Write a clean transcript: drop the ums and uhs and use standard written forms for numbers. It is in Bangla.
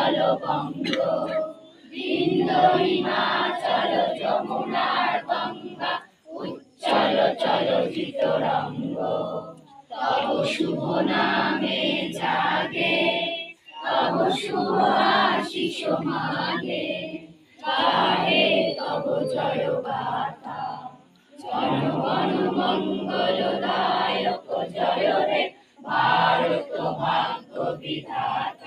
উচ্ছল বঙ্গ, বিন্ধ্য হিমাচল যমুনার গঙ্গা, উচ্ছল চলচিত রঙ্গ। তব শুভ নামে জাগে, তব শুভ আশিস মাগে, গাহে তব জয় গাথা। জনগণ মঙ্গলদায়ক জয় রে, ভারত ভাগ্য বিধাতা।